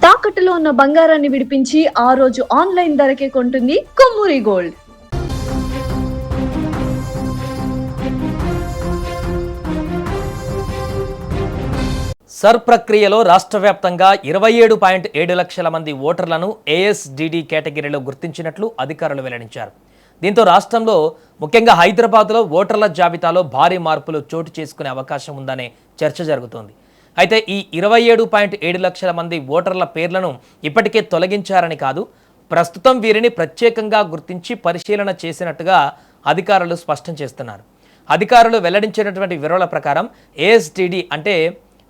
తాకట్టులో ఉన్న బంగారాన్ని విడిపించి ఆ రోజు ఆన్లైన్ ధరకే కొంటుంది కొమ్మూరి గోల్డ్. సర్ ప్రక్రియలో రాష్ట్ర వ్యాప్తంగా 27.7 లక్షల మంది ఓటర్లను ఏఎస్డిడి కేటగిరీలో గుర్తించినట్లు అధికారులు వెల్లడించారు. దీంతో రాష్ట్రంలో ముఖ్యంగా హైదరాబాద్లో ఓటర్ల జాబితాలో భారీ మార్పులు చోటు చేసుకునే అవకాశం ఉందనే చర్చ జరుగుతోంది. అయితే ఈ 27.7 లక్షల మంది ఓటర్ల పేర్లను ఇప్పటికే తొలగించారని కాదు, ప్రస్తుతం వీరిని ప్రత్యేకంగా గుర్తించి పరిశీలన చేసినట్టుగా అధికారులు స్పష్టం చేస్తున్నారు. అధికారులు వెల్లడించినటువంటి వివరాల ప్రకారం ఏఎస్డిడి అంటే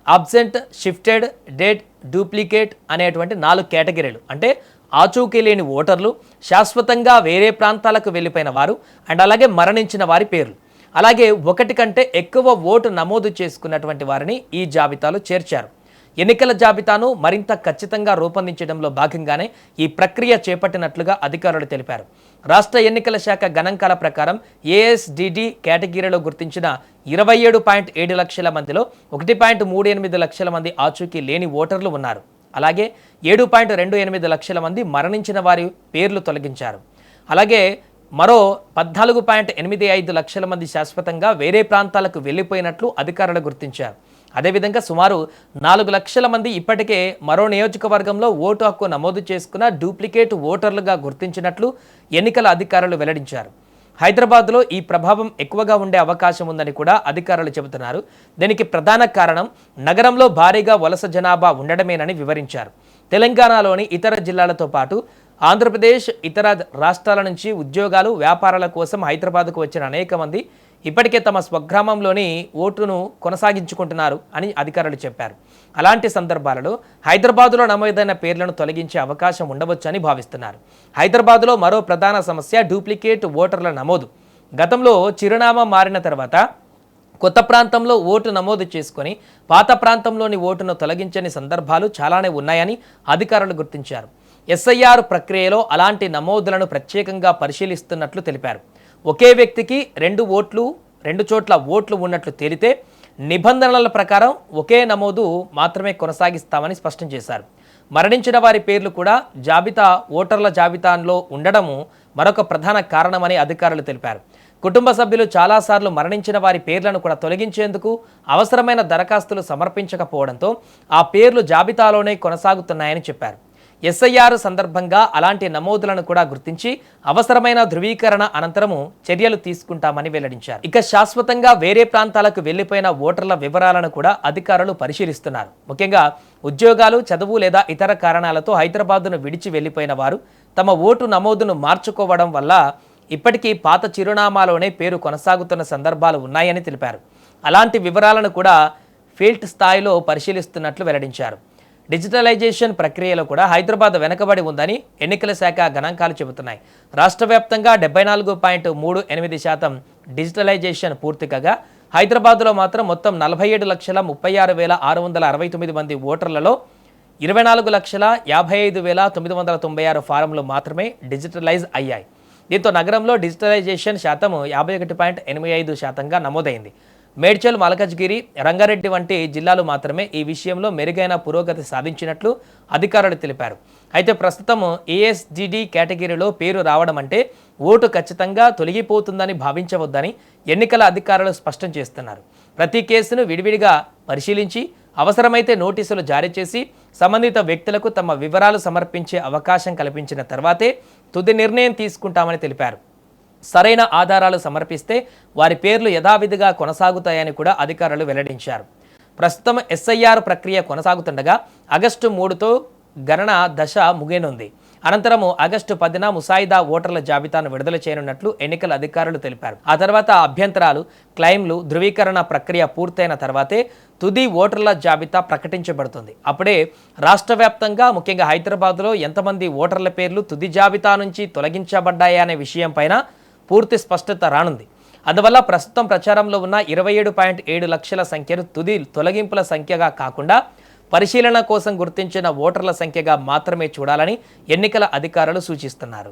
అబ్సెంట్, షిఫ్టెడ్, డెడ్, డూప్లికేట్ అనేటువంటి 4 కేటగిరీలు. అంటే ఆచూకీ లేని ఓటర్లు, శాశ్వతంగా వేరే ప్రాంతాలకు వెళ్ళిపోయిన వారు అండ్ అలాగే మరణించిన వారి పేర్లు, అలాగే 1 కంటే ఎక్కువ ఓటు నమోదు చేసుకున్నటువంటి వారిని ఈ జాబితాలో చేర్చారు. ఎన్నికల జాబితాను మరింత ఖచ్చితంగా రూపొందించడంలో భాగంగానే ఈ ప్రక్రియ చేపట్టినట్లుగా అధికారులు తెలిపారు. రాష్ట్ర ఎన్నికల శాఖ గణాంకాల ప్రకారం ఏఎస్డిడి కేటగిరీలో గుర్తించిన 27.7 లక్షల మందిలో 1.38 లక్షల మంది ఆచూకీ లేని ఓటర్లు ఉన్నారు. అలాగే 7.28 లక్షల మంది మరణించిన వారి పేర్లు తొలగించారు. అలాగే మరో 14.85 లక్షల మంది శాశ్వతంగా వేరే ప్రాంతాలకు వెళ్ళిపోయినట్లు అధికారులు గుర్తించారు. అదేవిధంగా సుమారు 4 లక్షల మంది ఇప్పటికే మరో నియోజకవర్గంలో ఓటు హక్కు నమోదు చేసుకున్న డూప్లికేట్ ఓటర్లుగా గుర్తించినట్లు ఎన్నికల అధికారులు వెల్లడించారు. హైదరాబాద్లో ఈ ప్రభావం ఎక్కువగా ఉండే అవకాశం ఉందని కూడా అధికారులు చెబుతున్నారు. దీనికి ప్రధాన కారణం నగరంలో భారీగా వలస జనాభా ఉండడమేనని వివరించారు. తెలంగాణలోని ఇతర జిల్లాలతో పాటు ఆంధ్రప్రదేశ్, ఇతర రాష్ట్రాల నుంచి ఉద్యోగాలు, వ్యాపారాల కోసం హైదరాబాద్కు వచ్చిన అనేక మంది ఇప్పటికే తమ స్వగ్రామంలోని ఓటును కొనసాగించుకుంటున్నారు అని అధికారులు చెప్పారు. అలాంటి సందర్భాలలో హైదరాబాదులో నమోదైన పేర్లను తొలగించే అవకాశం ఉండవచ్చని భావిస్తున్నారు. హైదరాబాదులో మరో ప్రధాన సమస్య డూప్లికేట్ ఓటర్ల నమోదు. గతంలో చిరునామా మారిన తర్వాత కొత్త ప్రాంతంలో ఓటు నమోదు చేసుకొని పాత ప్రాంతంలోని ఓటును తొలగించని సందర్భాలు చాలానే ఉన్నాయని అధికారులు గుర్తించారు. ఎస్ఐఆర్ ప్రక్రియలో అలాంటి నమోదులను ప్రత్యేకంగా పరిశీలిస్తున్నట్లు తెలిపారు. ఒకే వ్యక్తికి 2 చోట్ల ఓట్లు ఉన్నట్లు తేలితే నిబంధనల ప్రకారం ఒకే నమోదు మాత్రమే కొనసాగిస్తామని స్పష్టం చేశారు. మరణించిన వారి పేర్లు కూడా ఓటర్ల జాబితాలో ఉండడము మరొక ప్రధాన కారణమని అధికారులు తెలిపారు. కుటుంబ సభ్యులు చాలాసార్లు మరణించిన వారి పేర్లను కూడా తొలగించేందుకు అవసరమైన దరఖాస్తులు సమర్పించకపోవడంతో ఆ పేర్లు జాబితాలోనే కొనసాగుతున్నాయని చెప్పారు. ఎస్ఐఆర్ సందర్భంగా అలాంటి నమోదులను కూడా గుర్తించి అవసరమైన ధృవీకరణ అనంతరము చర్యలు తీసుకుంటామని వెల్లడించారు. ఇక శాశ్వతంగా వేరే ప్రాంతాలకు వెళ్లిపోయిన ఓటర్ల వివరాలను కూడా అధికారులు పరిశీలిస్తున్నారు. ముఖ్యంగా ఉద్యోగాలు, చదువు లేదా ఇతర కారణాలతో హైదరాబాద్ను విడిచి వెళ్లిపోయిన వారు తమ ఓటు నమోదును మార్చుకోవడం వల్ల ఇప్పటికీ పాత చిరునామాలోనే పేరు కొనసాగుతున్న సందర్భాలు ఉన్నాయని తెలిపారు. అలాంటి వివరాలను కూడా ఫీల్డ్ స్థాయిలో పరిశీలిస్తున్నట్లు వెల్లడించారు. డిజిటలైజేషన్ ప్రక్రియలో కూడా హైదరాబాద్ వెనకబడి ఉందని ఎన్నికల శాఖ గణాంకాలు చెబుతున్నాయి. రాష్ట్ర వ్యాప్తంగా 74.38% డిజిటలైజేషన్ పూర్తి కాగా హైదరాబాద్లో మాత్రం మొత్తం 47,36,669 మంది ఓటర్లలో 24,55,996 ఫారంలు మాత్రమే డిజిటలైజ్ అయ్యాయి. దీంతో నగరంలో డిజిటలైజేషన్ శాతం 51.85%గా నమోదైంది. మేడ్చల్, మల్కాజ్గిరి, రంగారెడ్డి వంటి జిల్లాలు మాత్రమే ఈ విషయంలో మెరుగైన పురోగతి సాధించినట్లు అధికారులు తెలిపారు. అయితే ప్రస్తుతం ఏఎస్డిడి కేటగిరీలో పేరు రావడం అంటే ఓటు ఖచ్చితంగా తొలగిపోతుందని భావించవద్దని ఎన్నికల అధికారులు స్పష్టం చేస్తున్నారు. ప్రతి కేసును విడివిడిగా పరిశీలించి అవసరమైతే నోటీసులు జారీ చేసి సంబంధిత వ్యక్తులకు తమ వివరాలు సమర్పించే అవకాశం కల్పించిన తర్వాతే తుది నిర్ణయం తీసుకుంటామని తెలిపారు. సరైన ఆధారాలు సమర్పిస్తే వారి పేర్లు యథావిధిగా కొనసాగుతాయని కూడా అధికారులు వెల్లడించారు. ప్రస్తుతం ఎస్ఐఆర్ ప్రక్రియ కొనసాగుతుండగా ఆగస్టు 3తో గణన దశ ముగియనుంది. అనంతరము ఆగస్టు 10న ముసాయిదా ఓటర్ల జాబితాను విడుదల చేయనున్నట్లు ఎన్నికల అధికారులు తెలిపారు. ఆ తర్వాత అభ్యంతరాలు, క్లెయిమ్లు, ధృవీకరణ ప్రక్రియ పూర్తయిన తర్వాతే తుది ఓటర్ల జాబితా ప్రకటించబడుతుంది. అప్పుడే రాష్ట్ర వ్యాప్తంగా ముఖ్యంగా హైదరాబాద్లో ఎంతమంది ఓటర్ల పేర్లు తుది జాబితా నుంచి తొలగించబడ్డాయనే విషయంపైన పూర్తి స్పష్టత రానుంది. అందువల్ల ప్రస్తుతం ప్రచారంలో ఉన్న 27.7 లక్షల సంఖ్యను తుది తొలగింపుల సంఖ్యగా కాకుండా పరిశీలన కోసం గుర్తించిన ఓటర్ల సంఖ్యగా మాత్రమే చూడాలని ఎన్నికల అధికారులు సూచిస్తున్నారు.